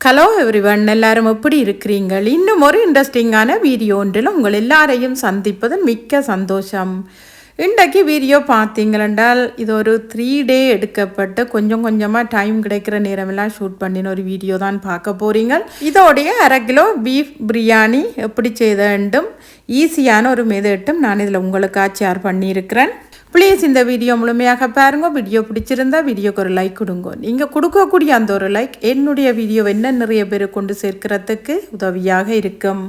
Hello everyone, எல்லாரும் எப்படி இருக்கிறீங்கள்? இன்னும் ஒரு இன்ட்ரெஸ்டிங்கான வீடியோ ஒன்றில் உங்கள் எல்லாரையும் சந்திப்பதில் மிக்க சந்தோஷம். இன்றைக்கு வீடியோ பார்த்தீங்களென்றால் இது ஒரு 3 டே எடுக்கப்பட்டு கொஞ்சம் கொஞ்சமாக டைம் கிடைக்கிற நேரமெல்லாம் ஷூட் பண்ணின ஒரு வீடியோ தான் பார்க்க போகிறீங்க. இதோடைய 1/2 கிலோ பீஃப் பிரியாணி எப்படி செய்த வேண்டும் ஈஸியான ஒரு மெதட்டும் நான் இதில் உங்களுக்காக ஷேர் பண்ணியிருக்கிறேன். ப்ளீஸ் இந்த வீடியோ முழுமையாக பாருங்க. வீடியோ பிடிச்சிருந்தா வீடியோக்கு ஒரு லைக் கொடுங்க. நீங்கள் கொடுக்கக்கூடிய அந்த ஒரு லைக் என்னுடைய வீடியோ என்ன நிறைய பேர் கொண்டு சேர்க்கிறதுக்கு உதவியாக இருக்கும்.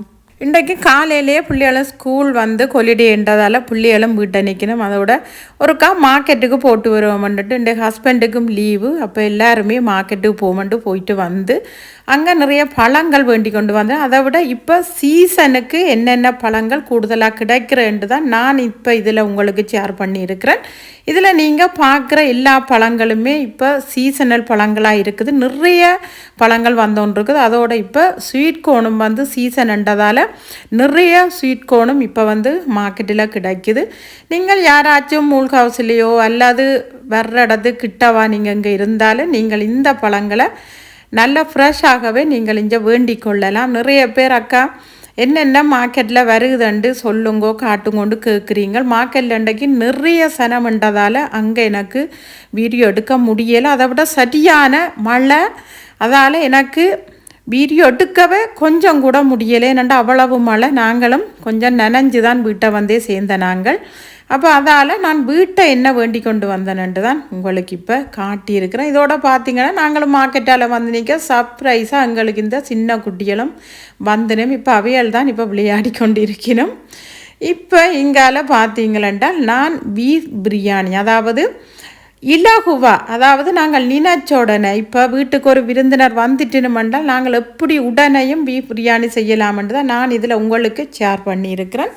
இன்றைக்கு காலையிலேயே பிள்ளைகளும் ஸ்கூல் வந்து ஹாலிடேன்றதால் பிள்ளைகளும் வீட்டை நிற்கணும். அதோட ஒருக்கா மார்க்கெட்டுக்கு போட்டு வருவோம்ன்ட்டு இன்றைக்கு ஹஸ்பண்டுக்கும் லீவு. அப்போ எல்லாருமே மார்க்கெட்டுக்கு போயிட்டு வந்து அங்கே நிறைய பழங்கள் வேண்டி கொண்டு வந்தேன். அதை விட இப்போ சீசனுக்கு என்னென்ன பழங்கள் கூடுதலாக கிடைக்கிறேன்ட்டு தான் நான் இப்போ இதில் உங்களுக்கு ஷேர் பண்ணியிருக்கிறேன். இதில் நீங்கள் பார்க்குற எல்லா பழங்களுமே இப்போ சீசனல் பழங்களாக இருக்குது. நிறைய பழங்கள் வந்தோன்னு இருக்குது. அதோட இப்போ ஸ்வீட் கோனும் வந்து சீசன்ன்றதால் நிறைய ஸ்வீட் கோனும் இப்போ வந்து மார்க்கெட்டில் கிடைக்குது. நீங்கள் யாராச்சும் மூல் ஹவுஸ்லேயோ அல்லது வர்ற இடத்து கிட்டவா நீங்கள் இங்கே இருந்தாலும் நீங்கள் இந்த பழங்களை நல்ல ஃப்ரெஷ்ஷாகவே நீங்கள் இங்கே வேண்டிக் கொள்ளலாம். நிறைய பேர் அக்கா என்னென்ன மார்க்கெட்டில் வருகுதுண்டு சொல்லுங்கோ காட்டுங்கொண்டு கேட்குறீங்க. மார்க்கெட்டில் இன்றைக்கு நிறைய சனம்ன்றதால் அங்கே எனக்கு வீடியோ எடுக்க முடியலை. அதை விட சரியான மழை, அதால் எனக்கு வீடியோ எடுக்கவே கொஞ்சம் கூட முடியலை. என்னென்னா அவ்வளவு மழை. நாங்களும் கொஞ்சம் நனைஞ்சு தான் வீட்டை வந்தே சேர்ந்த நாங்கள். அப்போ அதால் நான் வீட்டை என்ன வேண்டி கொண்டு வந்தேன்ட்டு தான் உங்களுக்கு இப்போ காட்டியிருக்கிறேன். இதோட பார்த்திங்கன்னா நாங்களும் மார்க்கெட்டால் வந்து நிற்க சர்ப்ரைஸாக எங்களுக்கு இந்த சின்ன குட்டிகளும் வந்தனும் இப்போ அவையால் தான் இப்போ விளையாடி கொண்டிருக்கணும். இப்போ இங்கால பார்த்தீங்களென்றால் நான் பீஃப் பிரியாணி, அதாவது இலகுவா, அதாவது நாங்கள் நினைச்ச உடனே இப்போ வீட்டுக்கு ஒரு விருந்தினர் வந்துட்டுனுமென்றால் நாங்கள் எப்படி உடனேயும் பீஃப் பிரியாணி செய்யலாம்னு தான் நான் இதில் உங்களுக்கு ஷேர் பண்ணியிருக்கிறேன்.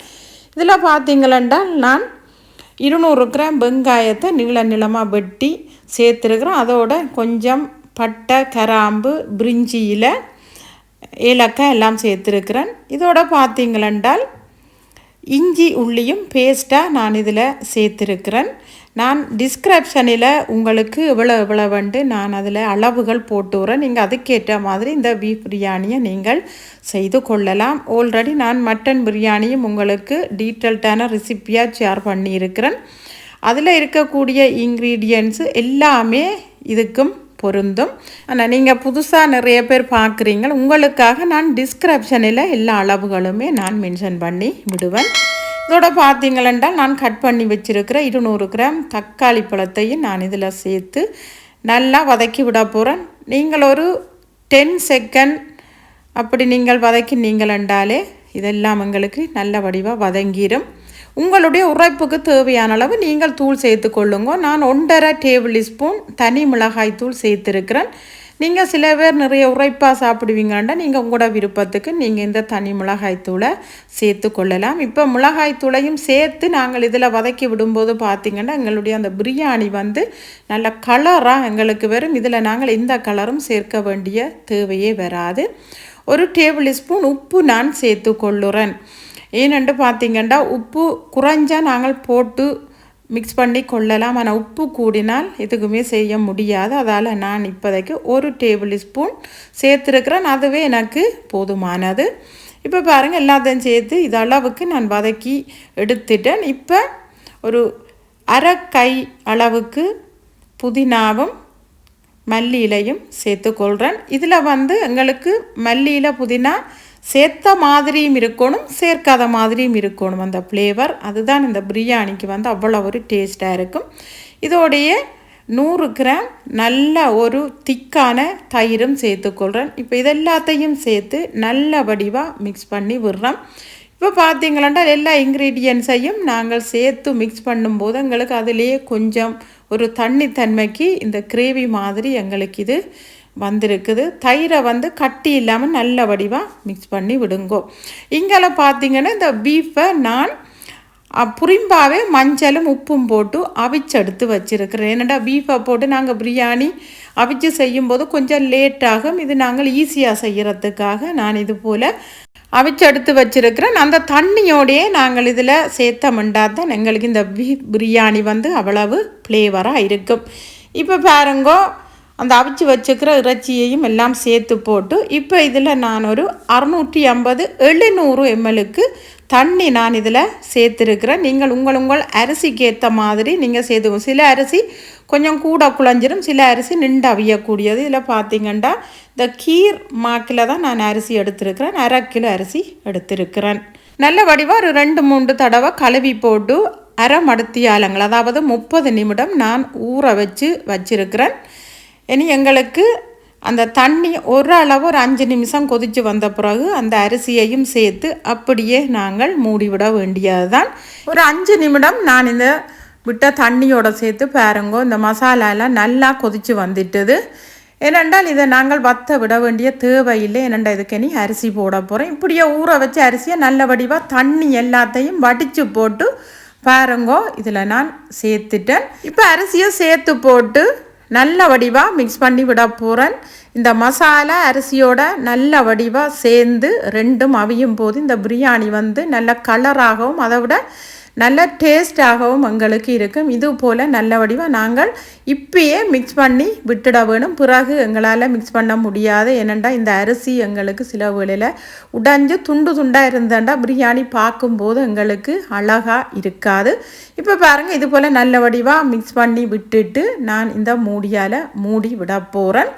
இதில் பார்த்தீங்களென்றால் நான் 200 கிராம் வெங்காயத்தை நீளமாக வெட்டி சேர்த்துருக்குறேன். அதோட கொஞ்சம் பட்டை, கிராம்பு, பிரிஞ்சியில் ஏலக்காய் எல்லாம் சேர்த்துருக்குறேன். இதோட பார்த்தீங்களென்றால் இஞ்சி உள்ளியும் பேஸ்ட்டாக நான் இதில் சேர்த்துருக்கிறேன். நான் டிஸ்கிரிப்ஷனில் உங்களுக்கு எவ்வளோ நான் அதில் அளவுகள் போட்டுறேன். நீங்கள் அதுக்கேற்ற மாதிரி இந்த பீஃப் பிரியாணியை நீங்கள் செய்து கொள்ளலாம். ஆல்ரெடி நான் மட்டன் பிரியாணியும் உங்களுக்கு டீட்டெயில்டான ரெசிப்பியாக ஷேர் பண்ணியிருக்கிறேன். அதில் இருக்கக்கூடிய இன்க்ரீடியன்ட்ஸு எல்லாமே இதுக்கும் பொருந்தும். ஆனால் நீங்கள் புதுசாக நிறைய பேர் பார்க்குறீங்க, உங்களுக்காக நான் டிஸ்கிரிப்ஷனில் எல்லா அளவுகளுமே நான் மென்ஷன் பண்ணி விடுவேன். இதோட பார்த்தீங்களென்றால் நான் கட் பண்ணி வச்சுருக்கிற 200 கிராம் தக்காளி பழத்தையும் நான் இதில் சேர்த்து நல்லா வதக்கி விட போகிறேன். நீங்கள் ஒரு 10 செகண்ட் அப்படி நீங்கள் வதக்கினீங்களென்றாலே இதெல்லாம் எங்களுக்கு நல்ல வடிவாக வதங்கிடும். உங்களுடைய உரைப்புக்கு தேவையான அளவு நீங்கள் தூள் சேர்த்து கொள்ளுங்க. நான் 1.5 டேபிள் ஸ்பூன் தனி மிளகாய் தூள் சேர்த்துருக்கிறேன். நீங்கள் சில பேர் நிறைய உரைப்பாக சாப்பிடுவீங்கன்னா நீங்கள் உங்களோட விருப்பத்துக்கு நீங்கள் இந்த தனி மிளகாய்த்தூளை சேர்த்து கொள்ளலாம். இப்போ மிளகாய்த்தூளையும் சேர்த்து நாங்கள் இதில் வதக்கி விடும்போது பார்த்திங்கன்னா எங்களுடைய அந்த பிரியாணி வந்து நல்ல கலராக எங்களுக்கு வரும். இதில் நாங்கள் எந்த கலரும் சேர்க்க வேண்டிய தேவையே வராது. 1 டேபிள் ஸ்பூன் உப்பு நான் சேர்த்து கொள்ளுறேன். ஏனென்று பார்த்திங்கன்னா உப்பு குறைஞ்சால் நாங்கள் போட்டு மிக்ஸ் பண்ணி கொள்ளலாம். ஆனால் உப்பு கூடினால் எதுக்குமே செய்ய முடியாது. அதால் நான் இப்போதைக்கு 1 டேபிள் ஸ்பூன் சேர்த்துருக்கிறேன். அதுவே எனக்கு போதுமானது. இப்போ பாருங்கள் எல்லாத்தையும் சேர்த்து இது அளவுக்கு நான் வதக்கி எடுத்துட்டேன். இப்போ ஒரு 1/2 கை அளவுக்கு புதினாவும் மல்லி இலையும் சேர்த்துக்கொள்கிறேன். இதில் வந்து எங்களுக்கு மல்லியில் புதினா சேர்த்த மாதிரியும் இருக்கணும், சேர்க்காத மாதிரியும் இருக்கணும். அந்த ஃப்ளேவர் அதுதான் இந்த பிரியாணிக்கு வந்து அவ்வளோ ஒரு டேஸ்ட்டாக இருக்கும். இதோடைய 100 கிராம் நல்ல ஒரு திக்கான தயிரும் சேர்த்துக்கொள்கிறேன். இப்போ இதெல்லாத்தையும் சேர்த்து நல்ல வடிவாக மிக்ஸ் பண்ணி விடுறோம். இப்போ பார்த்தீங்களா எல்லா இன்க்ரீடியன்ஸையும் நாங்கள் சேர்த்து மிக்ஸ் பண்ணும்போது எங்களுக்கு அதிலேயே கொஞ்சம் ஒரு தன்மைக்கு இந்த கிரேவி மாதிரி எங்களுக்கு இது வந்திருக்குது. தயிரை வந்து கட்டி இல்லாமல் நல்ல வடிவாக மிக்ஸ் பண்ணி விடுங்கோ. இங்கெல்லாம் பார்த்தீங்கன்னா இந்த பீஃபை நான் புரிம்பாவே மஞ்சளும் உப்பும் போட்டு அவிச்செடுத்து வச்சுருக்கிறேன். ஏன்னாடா பீஃபை போட்டு நாங்கள் பிரியாணி அவிச்சு செய்யும்போது கொஞ்சம் லேட்டாகும். இது நாங்கள் ஈஸியாக செய்கிறதுக்காக நான் இது போல் அவிச்செடுத்து வச்சுருக்கிறேன். அந்த தண்ணியோடையே நாங்கள் இதில் சேர்த்தமெண்டால் தான் எங்களுக்கு இந்த பீஃப் பிரியாணி வந்து அவ்வளவு ஃப்ளேவராக இருக்கும். இப்போ பாருங்கோ அந்த அவிச்சு வச்சுக்கிற இறைச்சியையும் எல்லாம் சேர்த்து போட்டு இப்போ இதில் நான் ஒரு 650 700 ml தண்ணி நான் இதில் சேர்த்துருக்கிறேன். நீங்கள் உங்கள் அரிசிக்கு ஏற்ற மாதிரி நீங்கள் சேர்த்துக்கணும். சில அரிசி கொஞ்சம் கூட குழஞ்சிரும், சில அரிசி நின்று அவியக்கூடியது. இதில் பார்த்திங்கன்னா இந்த கீர் மாக்கில் தான் நான் அரிசி எடுத்திருக்கிறேன். 1/2 கிலோ அரிசி எடுத்திருக்கிறேன். நல்ல வடிவாக ஒரு 2-3 தடவை கழுவி போட்டு அரை மடத்தியாலங்கள், அதாவது 30 நிமிடம் நான் ஊற வச்சிருக்கிறேன். இனி எங்களுக்கு அந்த தண்ணி ஓரளவு ஒரு 5 நிமிஷம் கொதித்து வந்த பிறகு அந்த அரிசியையும் சேர்த்து அப்படியே நாங்கள் மூடிவிட வேண்டியது தான். ஒரு 5 நிமிடம் நான் இந்த விட்ட தண்ணியோடு சேர்த்து பாருங்கோ, இந்த மசாலாலாம் நல்லா கொதித்து வந்துட்டுது. ஏனென்றால் இதை நாங்கள் வற்ற விட வேண்டிய தேவையில்லை. ஏனென்றால் இதுக்கு நீ அரிசி போட போகிறேன். இப்படியே ஊற வச்ச அரிசியை நல்ல வடிவாக தண்ணி எல்லாத்தையும் வடித்து போட்டு பாருங்கோ இதில் நான் சேர்த்துட்டேன். இப்போ அரிசியை சேர்த்து போட்டு நல்ல வடிவாக மிக்ஸ் பண்ணி விட போகிறேன். இந்த மசாலா அரிசியோட நல்ல வடிவாக சேர்ந்து ரெண்டும் அவியும் போது இந்த பிரியாணி நல்ல கலராகவும் அதை விட நல்ல டேஸ்டாகவும் எங்களுக்கு இருக்கும். இது போல் நல்ல வடிவாக நாங்கள் இப்பயே மிக்ஸ் பண்ணி விட்டுட வேணும். பிறகு எங்களால் மிக்ஸ் பண்ண முடியாது. ஏனெண்டா இந்த அரிசி எங்களுக்கு சில வேளையில் உடைஞ்சு துண்டு துண்டாக இருந்தேன்டா பிரியாணி பார்க்கும்போது எங்களுக்கு அழகாக இருக்காது. இப்போ பாருங்கள், இது போல் நல்ல வடிவாக மிக்ஸ் பண்ணி விட்டுட்டு நான் இந்த மூடியால் மூடி விட போகிறேன்.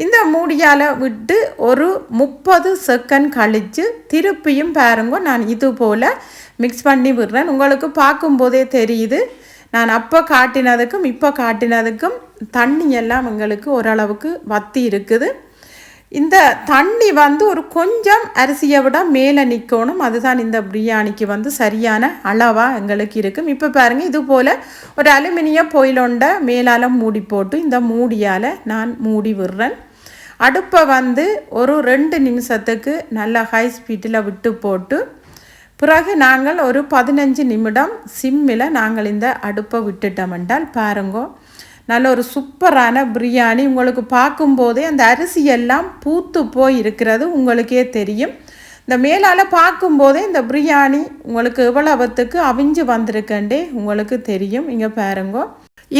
இந்த மூடியால் விட்டு ஒரு 30 செகண்ட் கழித்து திருப்பியும் பாருங்க நான் இது போல் மிக்ஸ் பண்ணி விடுறேன். உங்களுக்கு பார்க்கும்போதே தெரியுது நான் அப்போ காட்டினதுக்கும் இப்போ காட்டினதுக்கும் தண்ணி எல்லாம் எங்களுக்கு ஓரளவுக்கு வற்றி இருக்குது. இந்த தண்ணி ஒரு கொஞ்சம் அரிசியை விட மேலே நிற்கணும். அதுதான் இந்த பிரியாணிக்கு சரியான அளவாக எங்களுக்கு இருக்கும். இப்போ பாருங்கள், இது போல் ஒரு அலுமினிய பொயிலொண்ட மேலால் மூடி போட்டு இந்த மூடியால் நான் மூடி விடுறேன். அடுப்பை ஒரு 2 நிமிஷத்துக்கு நல்லா ஹை ஸ்பீட்டில் விட்டு போட்டு பிறகு நாங்கள் ஒரு 15 நிமிடம் சிம்மில் நாங்கள் இந்த அடுப்பை விட்டுட்டோம் என்றால் பாருங்கோ நல்ல ஒரு சூப்பரான பிரியாணி. உங்களுக்கு பார்க்கும்போதே அந்த அரிசியெல்லாம் பூத்து போய் இருக்கிறது உங்களுக்கே தெரியும். இந்த மேலால் பார்க்கும்போதே இந்த பிரியாணி உங்களுக்கு எவ்வளவுத்துக்கு அவிஞ்சு வந்திருக்கண்டே உங்களுக்கு தெரியும். இங்கே பாருங்கோ,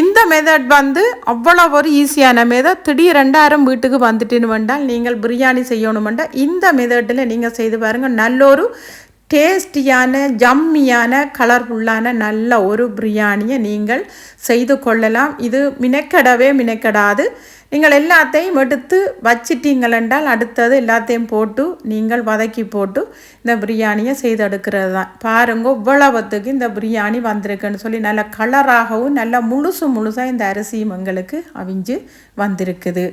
இந்த மெத்தட் அவ்வளோ ஒரு ஈஸியான மெத்தட். திடீர் 2000 வீட்டுக்கு வந்துட்டுன்னு வந்தால் நீங்கள் பிரியாணி செய்யணுமெண்டா இந்த மெத்தடில் நீங்கள் செய்து பாருங்கள். நல்ல ஒரு டேஸ்டியான ஜம்மியான கலர்ஃபுல்லான நல்ல ஒரு பிரியாணியை நீங்கள் செய்து கொள்ளலாம். இது மினக்கெடாது. நீங்கள் எல்லாத்தையும் எடுத்து வச்சிட்டீங்களென்றால் அடுத்தது எல்லாத்தையும் போட்டு நீங்கள் வதக்கி போட்டு இந்த பிரியாணியை செய்து எடுக்கிறது தான். பாருங்க இவ்வளவுத்துக்கு இந்த பிரியாணி வந்திருக்குன்னு சொல்லி நல்ல கலராகவும் நல்ல முழுசாக இந்த அரிசியும் எங்களுக்கு அவிஞ்சு வந்திருக்குது.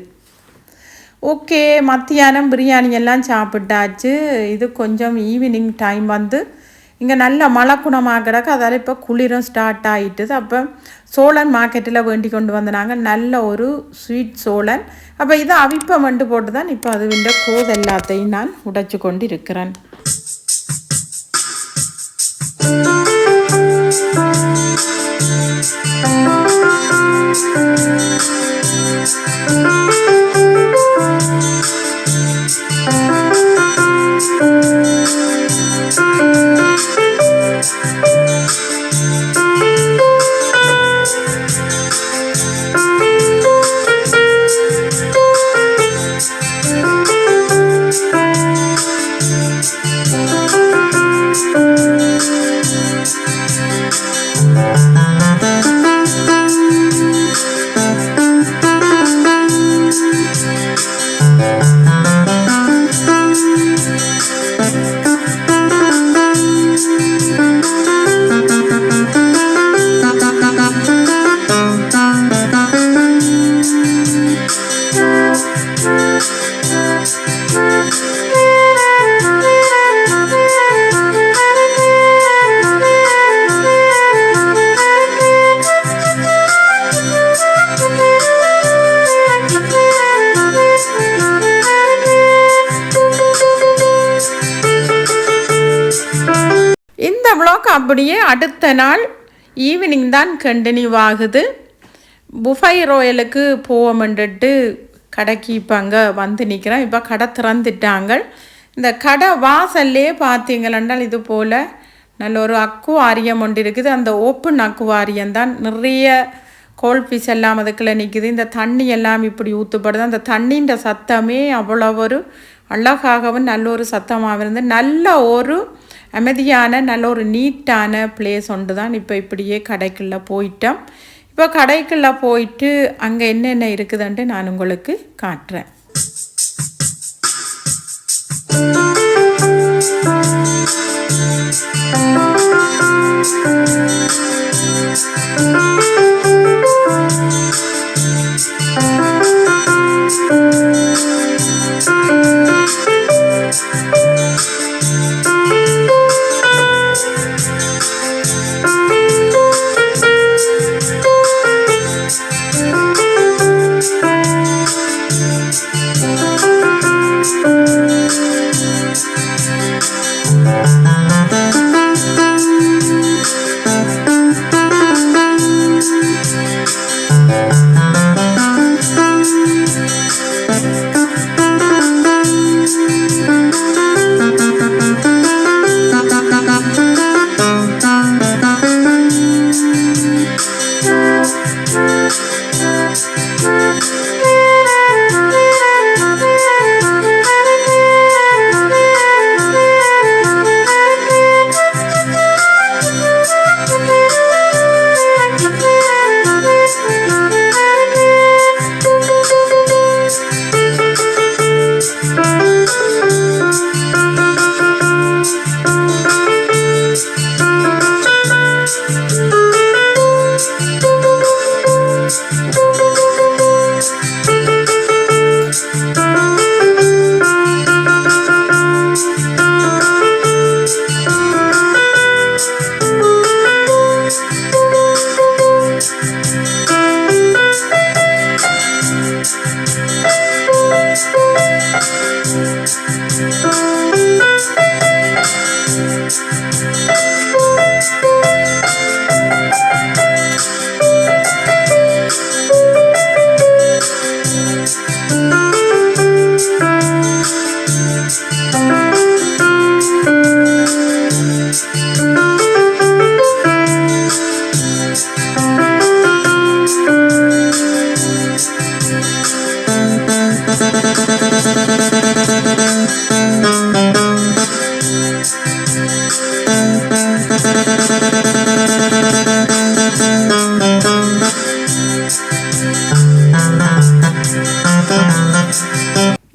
ஓகே, மத்தியானம் பிரியாணி எல்லாம் சாப்பிட்டாச்சு. இது கொஞ்சம் ஈவினிங் டைம் இங்கே நல்ல மழை குணமாக கிடக்கு. அதால் இப்போ குளிரும் ஸ்டார்ட் ஆகிட்டுது. அப்போ சோளன் மார்க்கெட்டில் வேண்டி கொண்டு வந்தாங்க, நல்ல ஒரு ஸ்வீட் சோளன். அப்போ இதை அவிப்பம் போட்டு தான் இப்போ அதுவின்ற கோது எல்லாத்தையும் நான் உடைச்சு கொண்டு இருக்கிறேன். அப்படியே அடுத்த நாள் ஈவினிங் தான் கண்டினியூ ஆகுது. புஃபை ரோயலுக்கு போவோம்ன்ட்டு கடைக்கு இப்போ அங்கே நிற்கிறேன். இப்போ கடை திறந்துட்டாங்க. இந்த கடை வாசல்லே பார்த்தீங்களென்றால் இது போல் நல்ல ஒரு அக்குவாரியம் ஒன்று இருக்குது. அந்த ஓப்பன் அக்குவாரியம் தான். நிறைய கோல்ட் ஃபிஷ் எல்லாம் அதுக்குள்ளே நிற்குது. இந்த தண்ணி எல்லாம் இப்படி ஊற்றப்படுது. அந்த தண்ணின்ற சத்தமே அவ்வளோ ஒரு அழகாகவும் நல்ல ஒரு சத்தமாக இருந்து நல்ல ஒரு அமைதியான நல்ல ஒரு நீட்டான பிளேஸ் ஒன்று தான். இப்போ இப்படியே கடைக்குள்ளே போயிட்டோம். இப்போ கடைக்குள்ளே போயிட்டு அங்கே என்னென்ன இருக்குதுன்ட்டு நான் உங்களுக்கு காட்டுறேன்.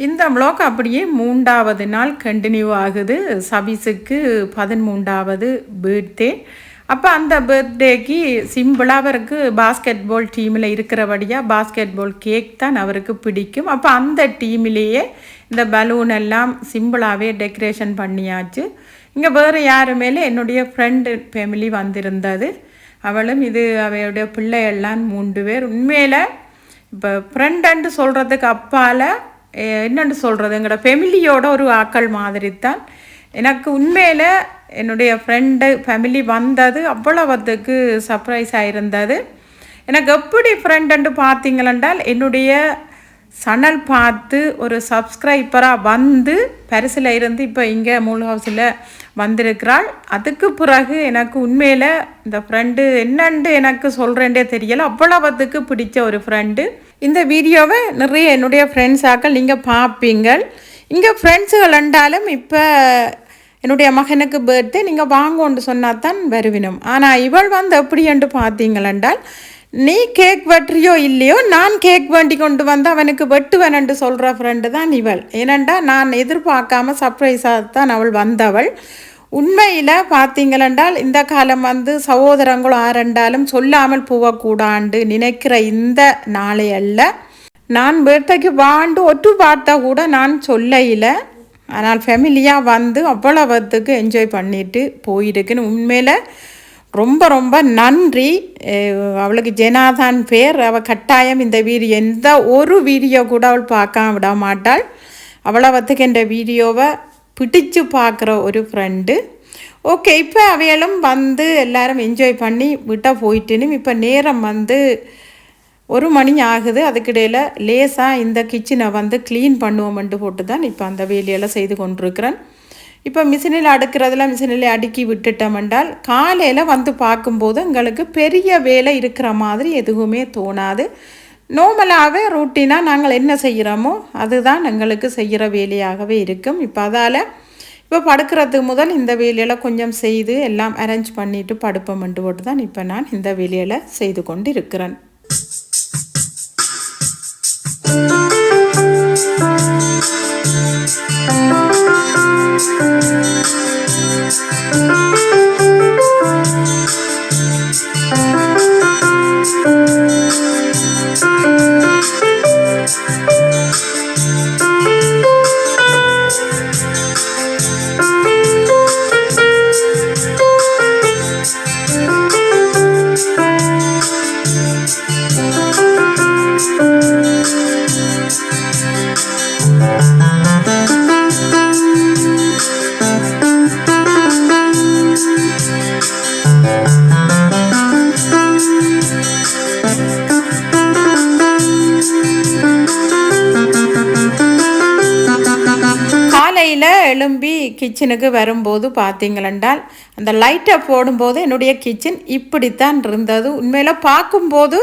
இந்த vlog அப்படியே 3வது நாள் கண்டினியூ ஆகுது. சபீஸுக்கு 13வது பர்த்டே. அப்போ அந்த பர்த்டேக்கு சிம்பிளாக அவருக்கு பாஸ்கெட் பால் டீமில் இருக்கிறபடியாக பாஸ்கெட் பால் கேக் தான் அவருக்கு பிடிக்கும். அப்போ அந்த டீமிலேயே இந்த பலூன் எல்லாம் சிம்பிளாகவே டெக்கரேஷன் பண்ணியாச்சு. இங்கே வேறு யாருமே என்னுடைய ஃப்ரெண்டு ஃபேமிலி வந்திருந்தது. அவளும் இது அவையுடைய பிள்ளையெல்லாம் 3 பேர். உண்மையில் இப்போ ஃப்ரெண்டுன்னு சொல்கிறதுக்கு அப்பால் என்னென்னு சொல்கிறது, எங்களோட ஃபேமிலியோட ஒரு ஆக்கள் மாதிரி தான். எனக்கு உண்மையில் என்னுடைய ஃப்ரெண்டு ஃபேமிலி வந்தது அவ்வளவுக்கு சர்ப்ரைஸ் ஆகிருந்தது. எனக்கு எப்படி ஃப்ரெண்டுன்னு பார்த்தீங்களென்றால் என்னுடைய சனல் பார்த்து ஒரு சப்ஸ்கிரைபராக வந்து பரிசில் இருந்து இப்போ இங்கே மூல் ஹவுஸில் வந்திருக்கிறாள். அதுக்கு பிறகு எனக்கு உண்மையில் இந்த ஃப்ரெண்டு என்னண்டு எனக்கு சொல்கிறேன்டே தெரியலை, அவ்வளவுக்கு பிடிச்ச ஒரு ஃப்ரெண்டு. இந்த வீடியோவை நிறைய என்னுடைய ஃப்ரெண்ட்ஸாக்கள் நீங்கள் பார்ப்பீங்கள். இங்கே ஃப்ரெண்ட்ஸுகள் என்றாலும் இப்போ என்னுடைய மகனுக்கு பர்த்டே நீங்கள் வாங்கோன்னு சொன்னால் தான் வருவினோம். ஆனால் இவள் வந்து எப்படி என்று பார்த்தீங்களென்றால், நீ கேக் வெட்டுறியோ இல்லையோ நான் கேக் வேண்டி கொண்டு வந்து அவனுக்கு வெட்டுவேனென்று சொல்கிற ஃப்ரெண்டு தான் இவள். ஏனெண்டா நான் எதிர்பார்க்காம சர்ப்ரைஸாக தான் அவள் வந்தவள். உண்மையில் பார்த்தீங்களென்றால் இந்த காலம் வந்து சகோதரங்களும் ஆரெண்டாலும் சொல்லாமல் போகக்கூடாண்டு நினைக்கிற இந்த நாளையல்ல. நான் பர்த்டேக்கு வாண்டு ஒட்டு பார்த்தா கூட நான் சொல்லையில், ஆனால் ஃபேமிலியாக வந்து அவ்வளவுக்கு என்ஜாய் பண்ணிட்டு போயிருக்குன்னு உண்மையில் ரொம்ப ரொம்ப நன்றி. அவளுக்கு ஜெனாதான் பேர். அவள் கட்டாயம் இந்த வீடியோ எந்த ஒரு வீடியோ கூட அவள் பார்க்க விட மாட்டாள். அவ்வளவுக்கு இந்த வீடியோவை பிடிச்சு பார்க்குற ஒரு ஃப்ரெண்டு. ஓகே, இப்போ அவைகளும் வந்து எல்லோரும் என்ஜாய் பண்ணி விட்டால் போயிட்டுன்னு இப்போ நேரம் வந்து 1 மணி ஆகுது. அதுக்கிடையில் லேசாக இந்த கிச்சனை வந்து க்ளீன் பண்ணுவோம்ன்ட்டு போட்டு தான் இப்போ அந்த வேலையெல்லாம் செய்து கொண்டிருக்கிறேன். இப்போ மிஷினில் அடுக்கிறதுல மிஷினில் அடுக்கி விட்டுட்டோம்னால் காலையில் வந்து பார்க்கும்போது எங்களுக்கு பெரிய வேலை இருக்கிற மாதிரி எதுவுமே தோணாது. நார்மலாகவே ரூட்டீனாக நாங்கள் என்ன செய்கிறோமோ அதுதான் எங்களுக்கு செய்கிற வேலையாகவே இருக்கும். இப்போ அதால் இப்போ படுக்கிறதுக்கு முதல் இந்த வேலையில் கொஞ்சம் செய்து எல்லாம் அரேஞ்ச் பண்ணிவிட்டு படுப்போம்ட்டு போட்டு தான் இப்போ நான் இந்த வேலையில் செய்து கொண்டு இருக்கிறேன். எழும்பி கிச்சனுக்கு வரும்போது பார்த்தீங்களென்றால் அந்த லைட்டை போடும்போது என்னுடைய கிச்சன் இப்படித்தான் இருந்தது. உண்மையில் பார்க்கும்போது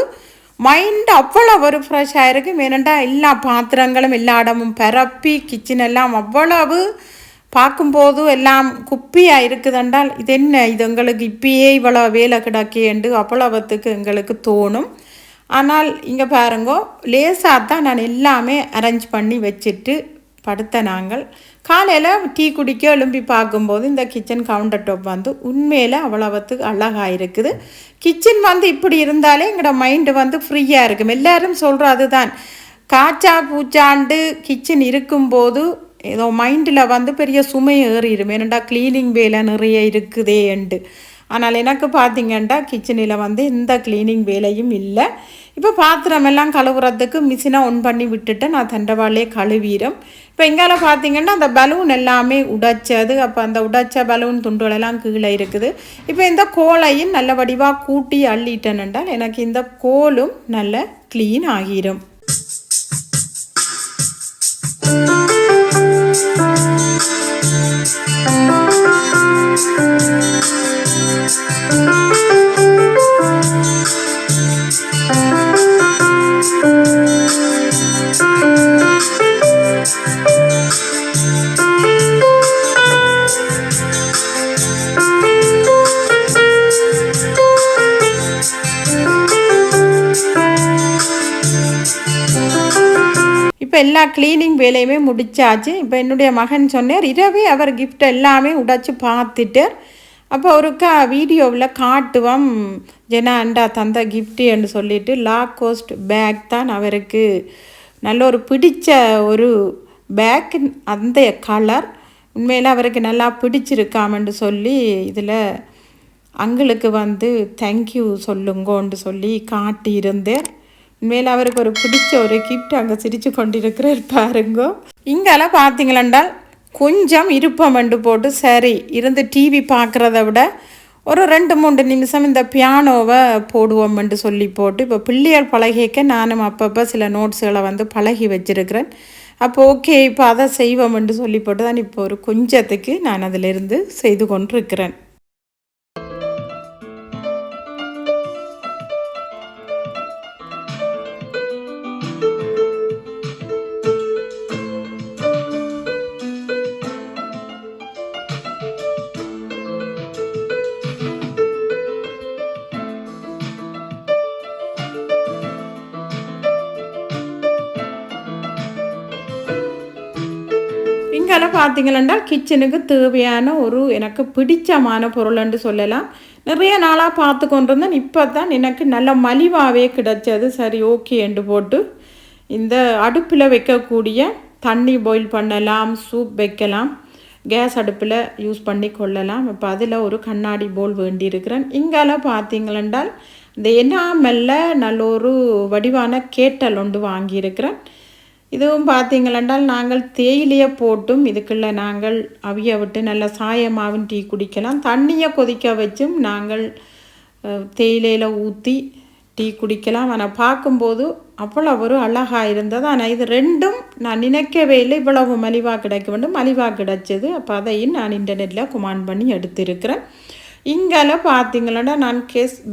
மைண்ட் அவ்வளோ ஒரு ஃப்ரெஷ்ஷாக இருக்கும். ஏனெண்டா எல்லா பாத்திரங்களும் எல்லா இடமும் பரப்பி கிச்சன் எல்லாம் அவ்வளவு பார்க்கும்போது எல்லாம் குப்பியாக இருக்குதுன்றால் இது என்ன இது எங்களுக்கு இப்பயே இவ்வளோ வேலை கிடக்கேண்டு அவ்வளவுத்துக்கு எங்களுக்கு தோணும். ஆனால் இங்கே பாருங்கோ லேசாக தான் நான் எல்லாமே அரேஞ்ச் பண்ணி வச்சுட்டு படுத்த நாங்கள் காலையில் டீ குடிக்க எழும்பி பார்க்கும்போது இந்த கிச்சன் கவுண்டர் டாப் வந்து உண்மையில் அவ்வளவுத்துக்கு அழகாக இருக்குது. கிச்சன் வந்து இப்படி இருந்தாலே எங்களோட மைண்டு வந்து ஃப்ரீயாக இருக்கும். எல்லோரும் சொல்கிற அதுதான் காய்ச்சா பூச்சாண்டு கிச்சன் இருக்கும்போது ஏதோ மைண்டில் வந்து பெரிய சுமை ஏறிடும். ஏன்னாண்டா க்ளீனிங் வேலை நிறைய இருக்குதேண்டு. ஆனால் எனக்கு பார்த்திங்கன்னா கிச்சனில் வந்து எந்த க்ளீனிங் வேலையும் இல்லை. இப்போ பாத்திரமெல்லாம் கழுவுறதுக்கு மிஷினை ஒன் பண்ணி விட்டுட்டு நான் தண்டவாளே கழுவிடும். இப்போ எங்கால பார்த்திங்கன்னா அந்த பலூன் எல்லாமே உடைச்சது. அப்போ அந்த உடைச்ச பலூன் துண்டுகளெல்லாம் கீழே இருக்குது. இப்போ இந்த கோலையும் நல்ல வடிவாக கூட்டி அள்ளிட்டேன்னால் எனக்கு இந்த கோலும் நல்ல க்ளீன் ஆகிடும். இப்போ எல்லா க்ளீனிங் வேலையுமே முடிச்சாச்சு. இப்போ என்னுடைய மகன் சொன்னார் இரவே அவர் கிஃப்ட் எல்லாமே உடைச்சி பார்த்துட்டு அப்போ ஒருக்கா வீடியோவில் காட்டுவோம் ஜெனாண்டா தந்த கிஃப்ட்டு என்று சொல்லிட்டு லாகோஸ்ட் பேக் தான் அவருக்கு நல்ல ஒரு பிடிச்ச ஒரு பேக். அந்த கலர் உண்மையில் அவருக்கு நல்லா பிடிச்சிருக்காமன்னு சொல்லி இதில் அங்களுக்கு வந்து தேங்க்யூ சொல்லுங்கோன்னு சொல்லி காட்டியிருந்தேன். உண்மையில் அவருக்கு ஒரு பிடிச்ச ஒரு கிஃப்ட் அங்கே சிரித்து கொண்டிருக்கிறார் பாருங்கோ. இங்கெல்லாம் பார்த்தீங்களென்றால் கொஞ்சம் இருப்பமெண்டு போட்டு சரி இருந்து டிவி பார்க்குறத விட ஒரு 2-3 நிமிஷம் இந்த பியானோவை போடுவோம்மென்று சொல்லி போட்டு இப்போ பிள்ளைகள் பழகிக்க நானும் அப்பப்போ சில நோட்ஸுகளை வந்து பழகி வச்சுருக்கிறேன். அப்போ ஓகே இப்போ அதை செய்வோம்மென்று சொல்லி போட்டு தான் இப்போ ஒரு கொஞ்சத்துக்கு நான் அதிலிருந்து செய்து கொண்டிருக்கிறேன். இங்கே பார்த்தீங்களா கிச்சனுக்கு தேவையான ஒரு எனக்கு பிடிச்சமான பொருள்னு சொல்லலாம். நிறைய நாளாக பார்த்து கொண்டு இருந்தேன். இப்போ தான் எனக்கு நல்ல மலிவாகவே கிடைச்சது. சரி ஓகே என்று போட்டு இந்த அடுப்பில் வைக்கக்கூடிய தண்ணி பாயில் பண்ணலாம், சூப் வைக்கலாம், கேஸ் அடுப்பில் யூஸ் பண்ணி கொள்ளலாம். இப்போ அதில் ஒரு கண்ணாடி போல் வேண்டியிருக்கிறேன். இங்கெல்லாம் பார்த்தீங்களென்றால் இந்த எனாமலில் நல்ல ஒரு வடிவான கேட்டல் ஒன்று வாங்கியிருக்கிறேன். இதுவும் பார்த்தீங்களென்றால் நாங்கள் தேயிலையை போட்டும் இதுக்குள்ள நாங்கள் அவிய விட்டு நல்ல சாயமாவும் டீ குடிக்கலாம். தண்ணியை கொதிக்க வச்சும் நாங்கள் தேயிலையில் ஊற்றி டீ குடிக்கலாம். ஆனால் பார்க்கும்போது அவ்வளோ ஒரு அழகாக இருந்தது. ஆனால் இது ரெண்டும் நான் நினைக்கவே இல்லை இவ்வளவு மலிவாக கிடைக்க வேண்டும். மலிவாக கிடைச்சது. அப்போ அதையும் நான் இன்டர்நெட்டில் கமாண்ட் பண்ணி எடுத்திருக்கிறேன். இங்கால பார்த்தீங்களா நான்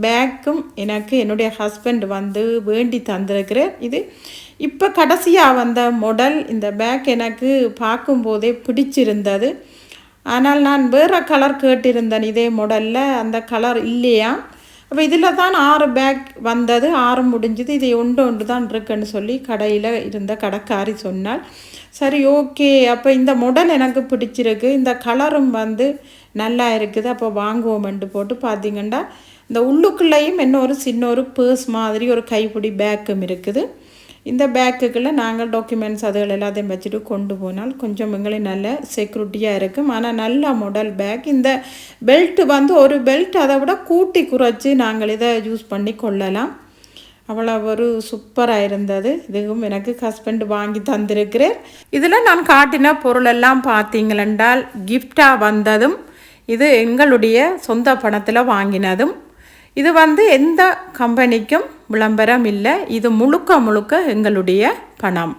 பேக்கும் எனக்கு என்னுடைய ஹஸ்பண்ட் வந்து வேண்டி தந்திருக்கிறேன். இது இப்போ கடைசியாக வந்த மாடல். இந்த பேக் எனக்கு பார்க்கும்போதே பிடிச்சிருந்தது. ஆனால் நான் வேறு கலர் கேட்டிருந்தேன் இதே மாடலில். அந்த கலர் இல்லையா. அப்போ இதில் தான் 6 பேக் வந்தது. 6 முடிஞ்சுது. இது ஒன்று தான் இருக்குன்னு சொல்லி கடையில் இருந்த கடைக்காரி சொன்னாள். சரி ஓகே, அப்போ இந்த மாடல் எனக்கு பிடிச்சிருக்கு, இந்த கலரும் வந்து நல்லா இருக்குது, அப்போ வாங்குவோமென்று போட்டு பார்த்தீங்கன்னா இந்த உள்ளுக்குள்ளேயும் இன்னொரு சின்ன ஒரு பர்ஸ் மாதிரி ஒரு கைப்பிடி பேக்கும் இருக்குது. இந்த பேக்குக்குள்ளே நாங்கள் டாக்குமெண்ட்ஸ் அதுகள் எல்லாத்தையும் வச்சுட்டு கொண்டு போனால் கொஞ்சம் எங்களுக்கு நல்ல செக்யூரிட்டியாக இருக்கும். ஆனால் நல்ல மாடல் பேக். இந்த பெல்ட்டு வந்து ஒரு பெல்ட் அதை விட கூட்டி குறைச்சி நாங்கள் இதை யூஸ் பண்ணி கொள்ளலாம். அவ்வளோ ஒரு சூப்பராக இருந்தது. இதுவும் எனக்கு ஹஸ்பண்ட் வாங்கி தந்திருக்கிறேன். இதில் நான் காட்டின பொருளெல்லாம் பார்த்தீங்களென்றால் கிஃப்டாக வந்ததும், இது எங்களுடைய சொந்த பணத்தில் வாங்கினதும். இது வந்து எந்த கம்பெனிக்கும் விளம்பரம் இல்லை. இது முழுக்க எங்களுடைய பணம்.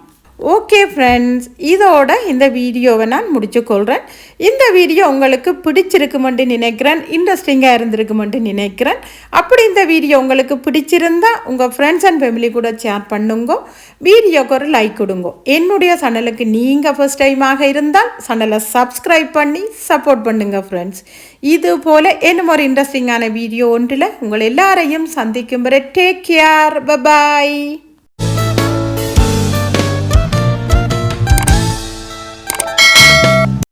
ஓகே ஃப்ரெண்ட்ஸ், இதோட இந்த வீடியோவை நான் முடிச்சுக்கொள்கிறேன். இந்த வீடியோ உங்களுக்கு பிடிச்சிருக்குமென்று நினைக்கிறேன், இன்ட்ரெஸ்டிங்காக இருந்திருக்குமென்று நினைக்கிறேன். அப்படி இந்த வீடியோ உங்களுக்கு பிடிச்சிருந்தா உங்கள் ஃப்ரெண்ட்ஸ் அண்ட் ஃபேமிலி கூட ஷேர் பண்ணுங்க. வீடியோக்கு ஒரு லைக் கொடுங்க. என்னுடைய சேனலுக்கு நீங்கள் ஃபர்ஸ்ட் டைமாக இருந்தால் சேனலை சப்ஸ்கிரைப் பண்ணி சப்போர்ட் பண்ணுங்க ஃப்ரெண்ட்ஸ். இது போல் இன்னும் ஒரு இன்ட்ரெஸ்டிங்கான வீடியோ ஒன்றில் உங்கள் எல்லாரையும் சந்திக்கும் வரை டேக் கேர், பை.